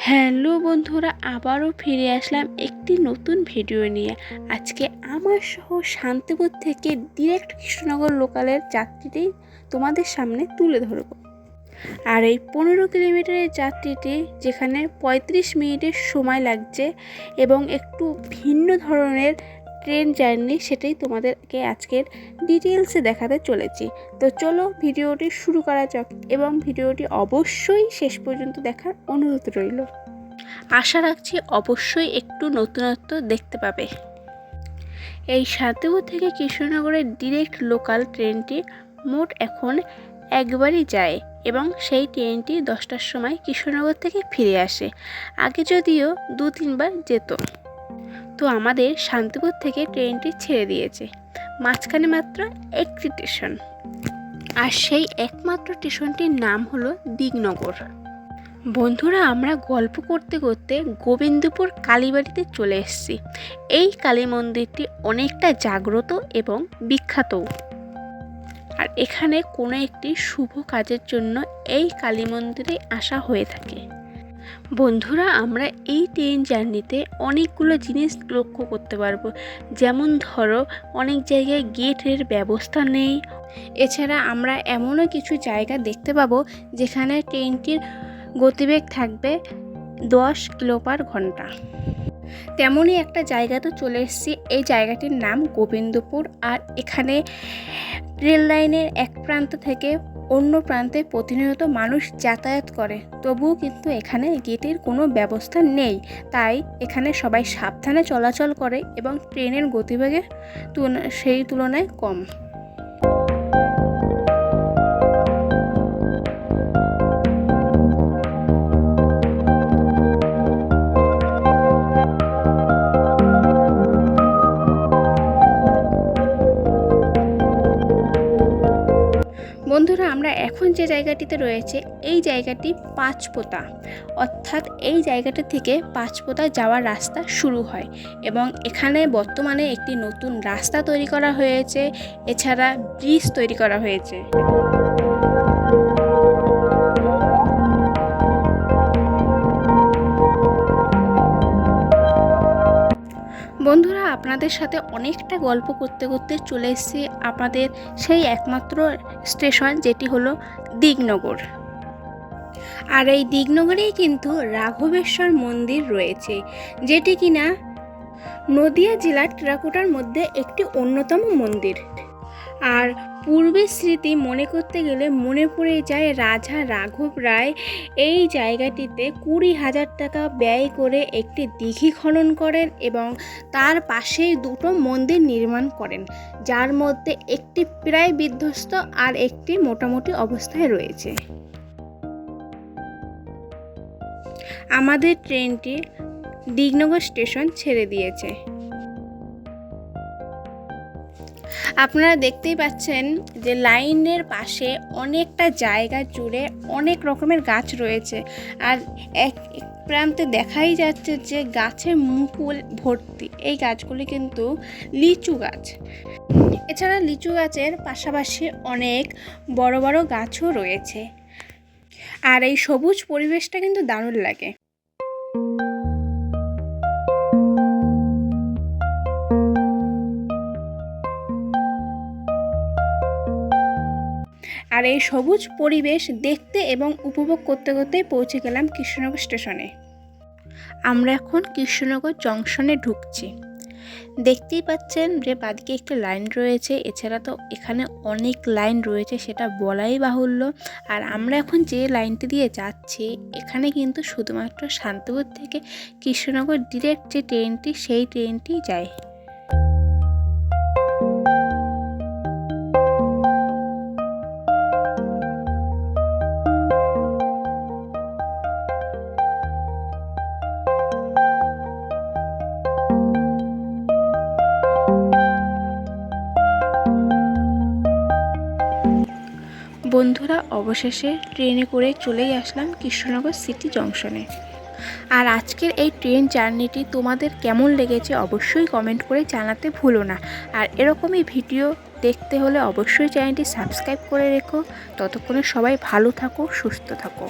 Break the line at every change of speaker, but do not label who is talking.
Hello বন্ধুরা, আবারও ফিরে আসলাম একটি নতুন ভিডিও নিয়ে। আজকে আমার সহ শান্তিপুর থেকে ডিরেক্ট কৃষ্ণনগর লোকালের যাত্রীটি তোমাদের সামনে তুলে ধরব। আর এই 15 কিলোমিটারের যাত্রীটি যেখানে 35 মিনিটের সময় লাগছে এবং একটু ভিন্ন ধরনের ট্রেন জার্নি, সেটাই তোমাদেরকে আজকের ডিটেলসে দেখাতে চলেছি। তো চলো ভিডিওটি শুরু করা যাক এবং ভিডিওটি অবশ্যই শেষ পর্যন্ত দেখার অনুরোধ রইল। আশা রাখছি অবশ্যই একটু নতুনত্ব দেখতে পাবে। এই শান্তিপুর থেকে কৃষ্ণনগরের ডিরেক্ট লোকাল ট্রেনটি মোট এখন একবারই যায় এবং সেই ট্রেনটি 10টার সময় কৃষ্ণনগর থেকে ফিরে আসে। আগে যদিও 2-3 বার যেত। তো আমাদের শান্তিপুর থেকে ট্রেনটি ছেড়ে দিয়েছে, মাঝখানে মাত্র একটি স্টেশন, আর সেই একমাত্র স্টেশনটির নাম হলো দিগনগর। বন্ধুরা, আমরা গল্প করতে করতে গোবিন্দপুর কালীবাড়িতে চলে এসেছি। এই কালী মন্দিরটি অনেকটা জাগ্রত এবং বিখ্যাতও। আর এখানে কোনো একটি শুভ কাজের জন্য এই কালী মন্দিরে আসা হয়ে থাকে। বন্ধুরা, আমরা এই ট্রেন জার্নিতে অনেকগুলো জিনিস লক্ষ্য করতে পারবো। যেমন ধরো, অনেক জায়গায় গেটের ব্যবস্থা নেই। এছাড়া আমরা এমনও কিছু জায়গা দেখতে পাবো যেখানে ট্রেনটির গতিবেগ থাকবে 10 কিলো/ঘন্টা। তেমনই একটা জায়গাতে চলে এসেছি। এই জায়গাটির নাম গোবিন্দপুর। আর এখানে রেল লাইনের এক প্রান্ত থেকে অন্য প্রান্তে প্রতিনিয়ত মানুষ যাতায়াত করে, তবুও কিন্তু এখানে গেটের কোনো ব্যবস্থা নেই। তাই এখানে সবাই সাবধানে চলাচল করে এবং ট্রেনের গতিবেগের সেই তুলনায় কম। বন্ধুরা, আমরা এখন যে জায়গাটিতে রয়েছে এই জায়গাটি পাঁচপোতা, অর্থাৎ এই জায়গাটি থেকে পাঁচপোতা যাওয়ার রাস্তা শুরু হয় এবং এখানে বর্তমানে একটি নতুন রাস্তা তৈরি করা হয়েছে। এছাড়া ব্রিজ তৈরি করা হয়েছে। বন্ধুরা, আপনাদের সাথে অনেকটা গল্প করতে করতে চলে এসেছি আপনাদের সেই একমাত্র স্টেশন, যেটি হলো দিগনগর। আর এই দিগনগরেই কিন্তু রাঘবেশ্বর মন্দির রয়েছে, যেটি কিনা নদিয়া জেলার টেরাকোটার মধ্যে একটি অন্যতম মন্দির। আর পূর্বের স্মৃতি মনে করতে গেলে মনে পড়ে যায় রাজা রাঘব রায় এই জায়গাটিতে 20,000 টাকা ব্যয় করে একটি দিঘি খনন করেন এবং তার পাশেই দুটো মন্দির নির্মাণ করেন, যার মধ্যে একটি প্রায় বিধ্বস্ত আর একটি মোটামুটি অবস্থায় রয়েছে। আমাদের ট্রেনটি দিগনগর স্টেশন ছেড়ে দিয়েছে। আপনারা দেখতেই পাচ্ছেন যে লাইনের পাশে অনেকটা জায়গা জুড়ে অনেক রকমের গাছ রয়েছে। আর এক প্রান্তে দেখাই যাচ্ছে যে গাছে মুকুল ভর্তি। এই গাছগুলি কিন্তু লিচু গাছ। এছাড়া লিচু গাছের পাশাপাশি অনেক বড় বড় গাছও রয়েছে। আর এই সবুজ পরিবেশটা কিন্তু দারুণ লাগে। আর এই সবুজ পরিবেশ দেখতে এবং উপভোগ করতে করতেই পৌঁছে গেলাম কৃষ্ণনগর স্টেশনে। আমরা এখন কৃষ্ণনগর জংশনে ঢুকছি। দেখতেই পাচ্ছেন যে বাদিকে একটি লাইন রয়েছে। এছাড়া তো এখানে অনেক লাইন রয়েছে, সেটা বলাই বাহুল্য। আর আমরা এখন যে লাইনটি দিয়ে যাচ্ছি, এখানে কিন্তু শুধুমাত্র শান্তিপুর থেকে কৃষ্ণনগর ডিরেক্ট যে ট্রেনটি, সেই ট্রেনটি যায়। বন্ধুরা, অবশেষে ট্রেনে করে চলেই আসলাম কৃষ্ণনগর সিটি জংশনে। আর আজকের এই ট্রেন জার্নিটি তোমাদের কেমন লেগেছে অবশ্যই কমেন্ট করে জানাতে ভুলো না। আর এরকমই ভিডিও দেখতে হলে অবশ্যই চ্যানেলটি সাবস্ক্রাইব করে রেখো। ততক্ষণে সবাই ভালো থাকো, সুস্থ থাকো।